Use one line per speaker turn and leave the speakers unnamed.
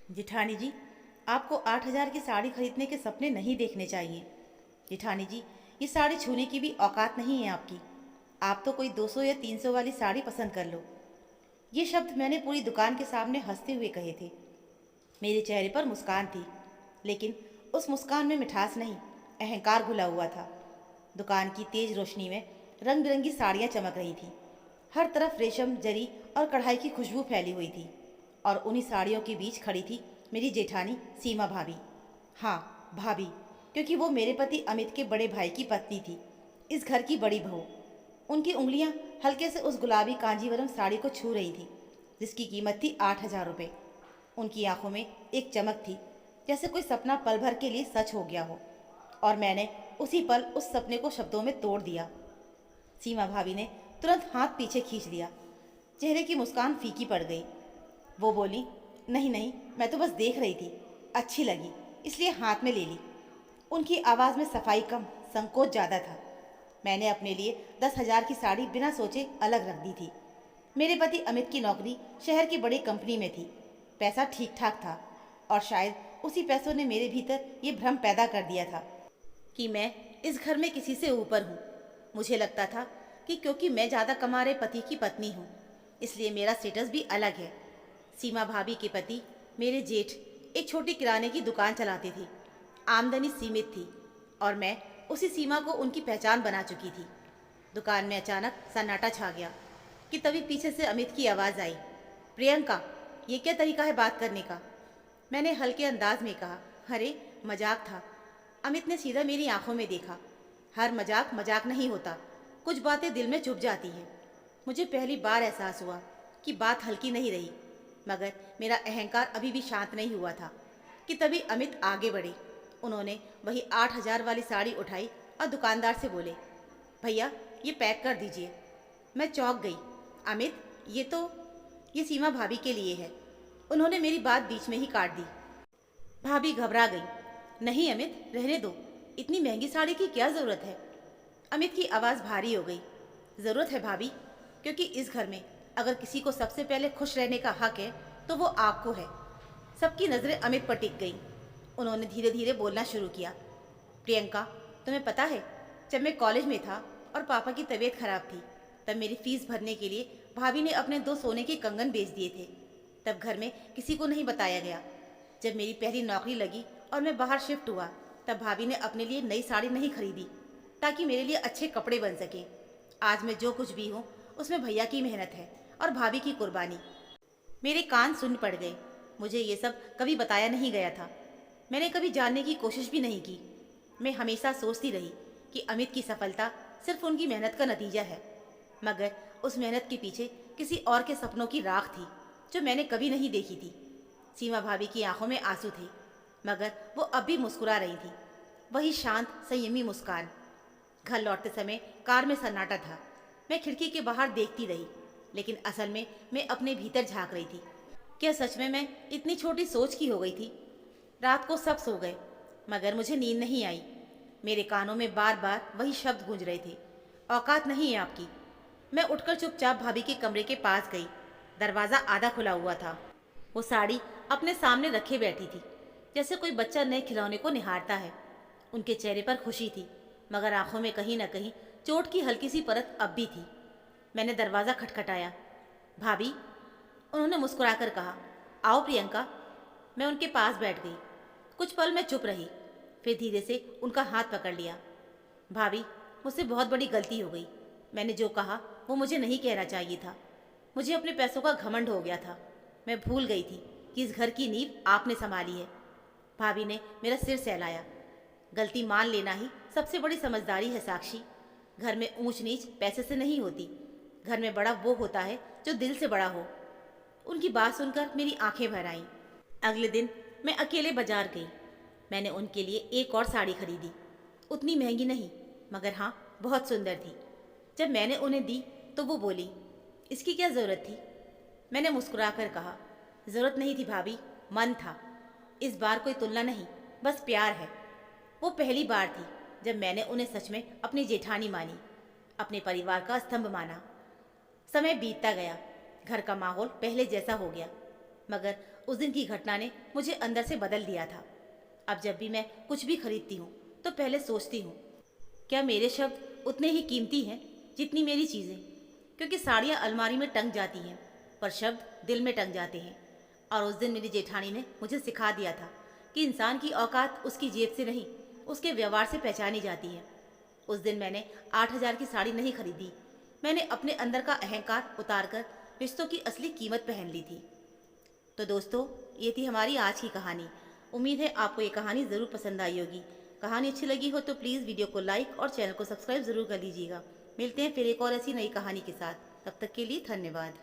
जिठानी जी, आपको 8,000 की साड़ी खरीदने के सपने नहीं देखने चाहिए। जिठानी जी, ये साड़ी छूने की भी औकात नहीं है आपकी। आप तो कोई 200 या 300 वाली साड़ी पसंद कर लो। ये शब्द मैंने पूरी दुकान के सामने हंसते हुए कहे थे। मेरे चेहरे पर मुस्कान थी, लेकिन उस मुस्कान में मिठास नहीं, अहंकार घुला हुआ था। दुकान की तेज रोशनी में रंग बिरंगी साड़ियाँ चमक रही थी। हर तरफ रेशम, जरी और कढ़ाई की खुशबू फैली हुई थी, और उन्हीं साड़ियों के बीच खड़ी थी मेरी जेठानी सीमा भाभी। हाँ, भाभी, क्योंकि वो मेरे पति अमित के बड़े भाई की पत्नी थी, इस घर की बड़ी बहू। उनकी उंगलियां हल्के से उस गुलाबी कांजीवरम साड़ी को छू रही थी, जिसकी कीमत थी 8,000 रुपये। उनकी आंखों में एक चमक थी, जैसे कोई सपना पल भर के लिए सच हो गया हो, और मैंने उसी पल उस सपने को शब्दों में तोड़ दिया। सीमा भाभी ने तुरंत हाथ पीछे खींच लिया। चेहरे की मुस्कान फीकी पड़ गई। वो बोली, नहीं नहीं, मैं तो बस देख रही थी, अच्छी लगी इसलिए हाथ में ले ली। उनकी आवाज़ में सफाई कम, संकोच ज़्यादा था। मैंने अपने लिए 10,000 की साड़ी बिना सोचे अलग रख दी थी। मेरे पति अमित की नौकरी शहर की बड़ी कंपनी में थी। पैसा ठीक ठाक था, और शायद उसी पैसों ने मेरे भीतर ये भ्रम पैदा कर दिया था कि मैं इस घर में किसी से ऊपर हूँ। मुझे लगता था कि क्योंकि मैं ज़्यादा कमा रहे पति की पत्नी हूँ, इसलिए मेरा स्टेटस भी अलग है। सीमा भाभी के पति, मेरे जेठ, एक छोटी किराने की दुकान चलाते थे। आमदनी सीमित थी, और मैं उसी सीमा को उनकी पहचान बना चुकी थी। दुकान में अचानक सन्नाटा छा गया कि तभी पीछे से अमित की आवाज़ आई, प्रियंका, ये क्या तरीका है बात करने का? मैंने हल्के अंदाज में कहा, अरे मजाक था। अमित ने सीधा मेरी आंखों में देखा। हर मजाक मजाक नहीं होता, कुछ बातें दिल में चुभ जाती हैं। मुझे पहली बार एहसास हुआ कि बात हल्की नहीं रही, मगर मेरा अहंकार अभी भी शांत नहीं हुआ था कि तभी अमित आगे बढ़े। उन्होंने वही 8,000 वाली साड़ी उठाई और दुकानदार से बोले, भैया ये पैक कर दीजिए। मैं चौंक गई। अमित, ये सीमा भाभी के लिए है। उन्होंने मेरी बात बीच में ही काट दी। भाभी घबरा गई। नहीं अमित, रहने दो, इतनी महंगी साड़ी की क्या ज़रूरत है? अमित की आवाज़ भारी हो गई। ज़रूरत है भाभी, क्योंकि इस घर में अगर किसी को सबसे पहले खुश रहने का हक है तो वो आपको है। सबकी नज़रें अमित पर टिक गईं। उन्होंने धीरे धीरे बोलना शुरू किया, प्रियंका, तुम्हें पता है, जब मैं कॉलेज में था और पापा की तबीयत खराब थी, तब मेरी फीस भरने के लिए भाभी ने अपने 2 सोने के कंगन बेच दिए थे। तब घर में किसी को नहीं बताया गया। जब मेरी पहली नौकरी लगी और मैं बाहर शिफ्ट हुआ, तब भाभी ने अपने लिए नई साड़ी नहीं खरीदी ताकि मेरे लिए अच्छे कपड़े बन सकें। आज मैं जो कुछ भी हूँ उसमें भैया की मेहनत है और भाभी की कुर्बानी। मेरे कान सुन पड़ गए। मुझे ये सब कभी बताया नहीं गया था। मैंने कभी जानने की कोशिश भी नहीं की। मैं हमेशा सोचती रही कि अमित की सफलता सिर्फ उनकी मेहनत का नतीजा है, मगर उस मेहनत के पीछे किसी और के सपनों की राख थी जो मैंने कभी नहीं देखी थी। सीमा भाभी की आंखों में आंसू थे, मगर वो अब भी मुस्कुरा रही थी, वही शांत संयमी मुस्कान। घर लौटते समय कार में सन्नाटा था। मैं खिड़की के बाहर देखती रही, लेकिन असल में मैं अपने भीतर झांक रही थी। क्या सच में मैं इतनी छोटी सोच की हो गई थी? रात को सब सो गए, मगर मुझे नींद नहीं आई। मेरे कानों में बार बार वही शब्द गूंज रहे थे, औकात नहीं है आपकी। मैं उठकर चुपचाप भाभी के कमरे के पास गई। दरवाज़ा आधा खुला हुआ था। वो साड़ी अपने सामने रखे बैठी थी, जैसे कोई बच्चा नए खिलौने को निहारता है। उनके चेहरे पर खुशी थी, मगर आंखों में कहीं ना कहीं चोट की हल्की सी परत अब भी थी। मैंने दरवाज़ा खटखटाया। भाभी, उन्होंने मुस्कुराकर कहा, आओ प्रियंका। मैं उनके पास बैठ गई। कुछ पल मैं चुप रही, फिर धीरे से उनका हाथ पकड़ लिया। भाभी, मुझसे बहुत बड़ी गलती हो गई। मैंने जो कहा वो मुझे नहीं कहना चाहिए था। मुझे अपने पैसों का घमंड हो गया था। मैं भूल गई थी कि इस घर की नींव आपने संभाली है। भाभी ने मेरा सिर सहलाया। गलती मान लेना ही सबसे बड़ी समझदारी है साक्षी। घर में ऊंच नीच पैसे से नहीं होती। घर में बड़ा वो होता है जो दिल से बड़ा हो। उनकी बात सुनकर मेरी आंखें भर आईं। अगले दिन मैं अकेले बाजार गई। मैंने उनके लिए एक और साड़ी खरीदी। उतनी महंगी नहीं, मगर हाँ, बहुत सुंदर थी। जब मैंने उन्हें दी तो वो बोली, इसकी क्या ज़रूरत थी? मैंने मुस्कुराकर कहा, ज़रूरत नहीं थी भाभी, मन था। इस बार कोई तुलना नहीं, बस प्यार है। वो पहली बार थी जब मैंने उन्हें सच में अपनी जेठानी मानी, अपने परिवार का स्तंभ माना। समय बीतता गया, घर का माहौल पहले जैसा हो गया, मगर उस दिन की घटना ने मुझे अंदर से बदल दिया था। अब जब भी मैं कुछ भी खरीदती हूँ तो पहले सोचती हूँ, क्या मेरे शब्द उतने ही कीमती हैं जितनी मेरी चीज़ें? क्योंकि साड़ियाँ अलमारी में टंग जाती हैं, पर शब्द दिल में टंग जाते हैं। और उस दिन मेरी जेठानी ने मुझे सिखा दिया था कि इंसान की औकात उसकी जेब से नहीं, उसके व्यवहार से पहचानी जाती है। उस दिन मैंने 8,000 की साड़ी नहीं खरीदी, मैंने अपने अंदर का अहंकार उतारकर रिश्तों की असली कीमत पहन ली थी। तो दोस्तों, ये थी हमारी आज की कहानी। उम्मीद है आपको ये कहानी ज़रूर पसंद आई होगी। कहानी अच्छी लगी हो तो प्लीज़ वीडियो को लाइक और चैनल को सब्सक्राइब ज़रूर कर लीजिएगा। मिलते हैं फिर एक और ऐसी नई कहानी के साथ। तब तक के लिए धन्यवाद।